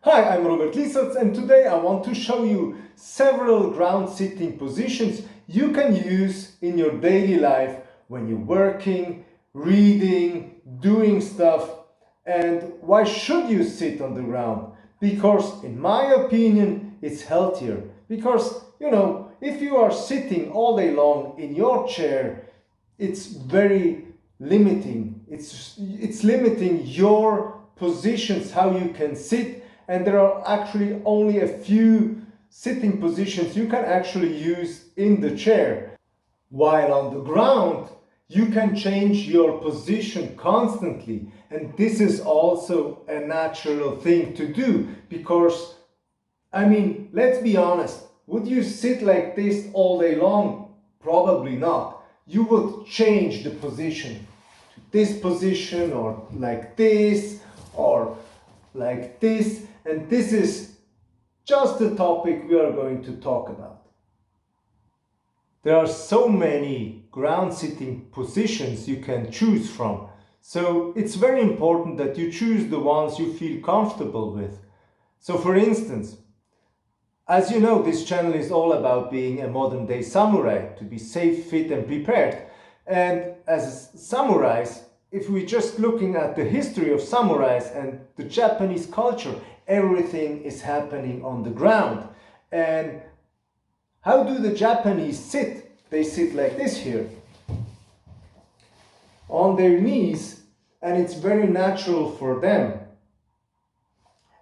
Hi, I'm Robert Lisotz, and today I want to show you several ground sitting positions you can use in your daily life when you're working, reading, doing stuff. And why should you sit on the ground? Because in my opinion, it's healthier. Because, if you are sitting all day long in your chair, it's very limiting. It's limiting your positions, how you can sit, and there are actually only a few sitting positions you can actually use in the chair. While on the ground, you can change your position constantly, and this is also a natural thing to do because, let's be honest, would you sit like this all day long? Probably not. You would change the position to this position, or like this, or like this, and this is just the topic we are going to talk about. There are so many ground sitting positions you can choose from, so it's very important that you choose the ones you feel comfortable with. So for instance, as you know, this channel is all about being a modern day samurai, to be safe, fit and prepared. And as samurais, if we're just looking at the history of samurais and the Japanese culture, everything is happening on the ground. And how do the Japanese sit? They sit like this here, on their knees, and it's very natural for them.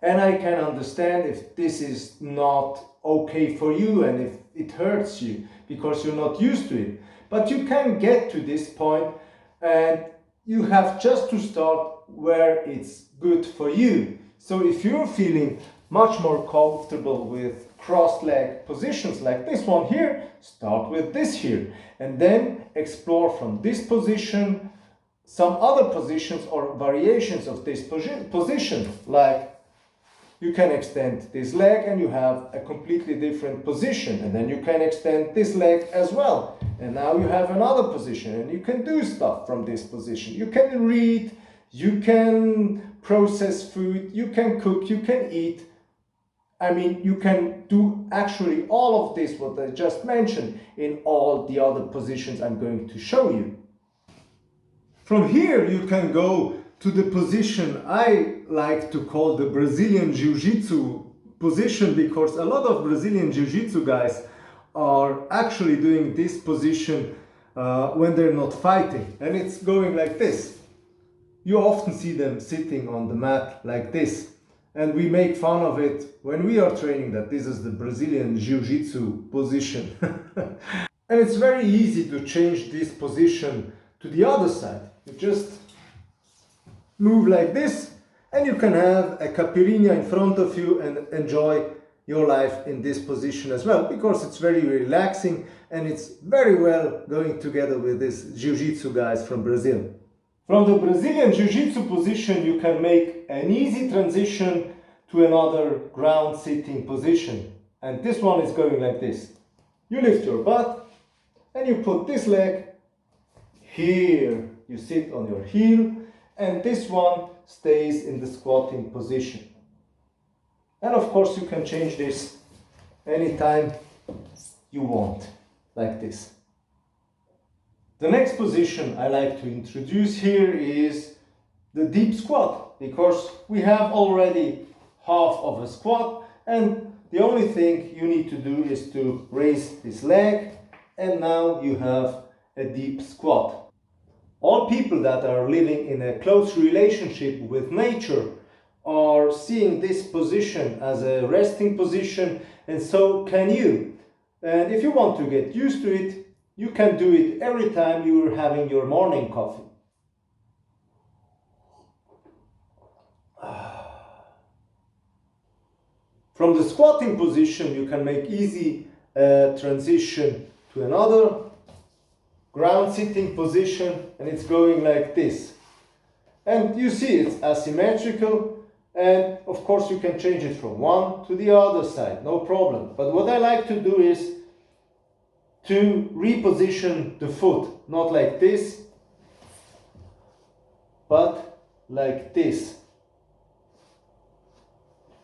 And I can understand if this is not okay for you and if it hurts you because you're not used to it. But you can get to this point, and you have just to start where it's good for you. So if you're feeling much more comfortable with crossed leg positions like this one here, start with this here, and then explore from this position some other positions or variations of this position, like you can extend this leg and you have a completely different position, and then you can extend this leg as well, and now you have another position, and you can do stuff from this position. You can read, you can process food, you can cook, you can eat. You can do actually all of this, what I just mentioned, in all the other positions I'm going to show you. From here you can go to the position I like to call the Brazilian Jiu-Jitsu position, because a lot of Brazilian Jiu-Jitsu guys are actually doing this position when they're not fighting, and it's going like this. You often see them sitting on the mat like this, and we make fun of it when we are training that this is the Brazilian Jiu-Jitsu position. And it's very easy to change this position to the other side. You just move like this, and you can have a caipirinha in front of you and enjoy your life in this position as well, because it's very relaxing and it's very well going together with this Jiu-Jitsu guys from Brazil. From the Brazilian Jiu-Jitsu position, you can make an easy transition to another ground sitting position, and this one is going like this. You lift your butt and you put this leg here, you sit on your heel, and this one stays in the squatting position. And of course you can change this anytime you want, like this. The next position I like to introduce here is the deep squat, because we have already half of a squat, and the only thing you need to do is to raise this leg, and now you have a deep squat. All people that are living in a close relationship with nature are seeing this position as a resting position, and so can you. And if you want to get used to it, you can do it every time you're having your morning coffee. From the squatting position, you can make easy transition to another ground sitting position, and it's going like this. And you see it's asymmetrical, and of course you can change it from one to the other side, no problem. But what I like to do is to reposition the foot, not like this, but like this.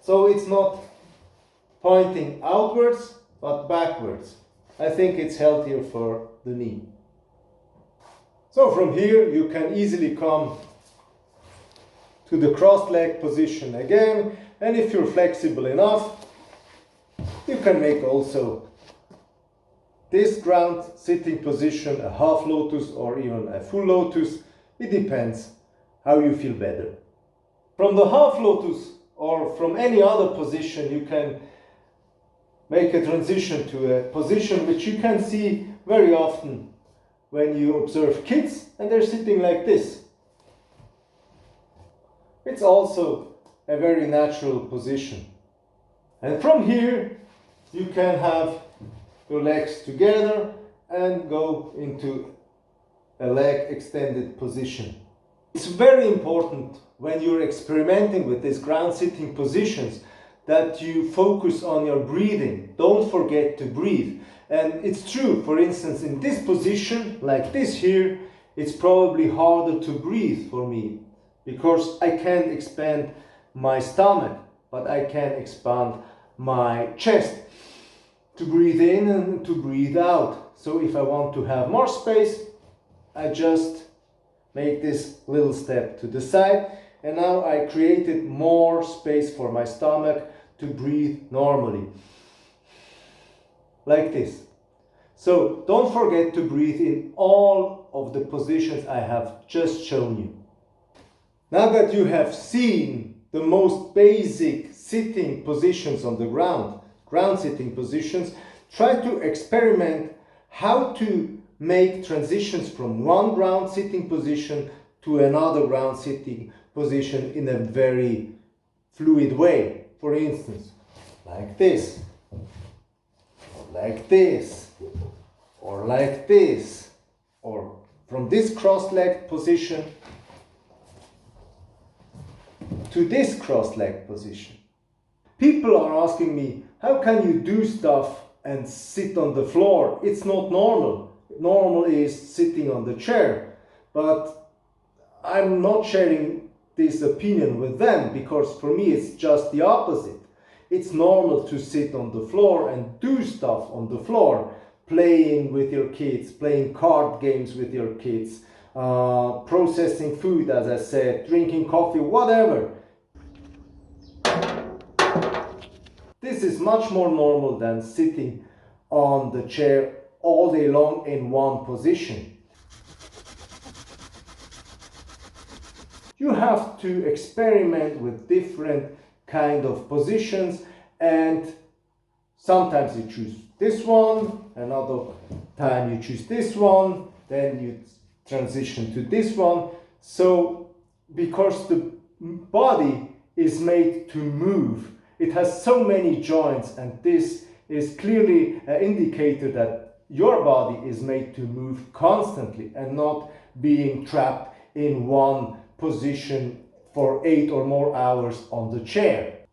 So it's not pointing outwards, but backwards. I think it's healthier for the knee. So from here you can easily come to the crossed leg position again, and if you're flexible enough, you can make also this ground sitting position a half lotus or even a full lotus. It depends how you feel better. From the half lotus or from any other position, you can make a transition to a position which you can see very often when you observe kids and they're sitting like this. It's also a very natural position. And from here you can have your legs together and go into a leg extended position. It's very important when you're experimenting with these ground sitting positions that you focus on your breathing. Don't forget to breathe. And it's true, for instance, in this position, like this here, it's probably harder to breathe for me because I can't expand my stomach, but I can expand my chest to breathe in and to breathe out. So if I want to have more space, I just make this little step to the side, and now I created more space for my stomach to breathe normally, like this. So don't forget to breathe in all of the positions I have just shown you. Now that you have seen the most basic sitting positions on the ground sitting positions, try to experiment how to make transitions from one ground sitting position to another ground sitting position in a very fluid way. For instance, like this, or like this, or like this, or from this cross-legged position to this cross-legged position. People are asking me, how can you do stuff and sit on the floor? It's not normal. Normal is sitting on the chair. But I'm not sharing this opinion with them because for me it's just the opposite. It's normal to sit on the floor and do stuff on the floor, playing with your kids, playing card games with your kids, processing food, as I said, drinking coffee, whatever. This is much more normal than sitting on the chair all day long in one position. You have to experiment with different kind of positions, and sometimes you choose this one, another time you choose this one, then you transition to this one. So because the body is made to move, it has so many joints, and this is clearly an indicator that your body is made to move constantly and not being trapped in one position for 8 or more hours on the chair.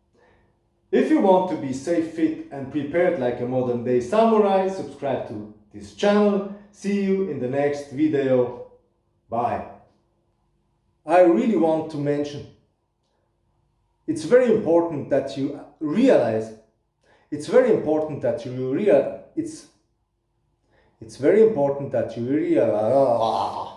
If you want to be safe, fit and prepared like a modern day samurai, subscribe to this channel. See you in the next video. Bye. I really want to mention, it's very important that you realize, it's very important that you realize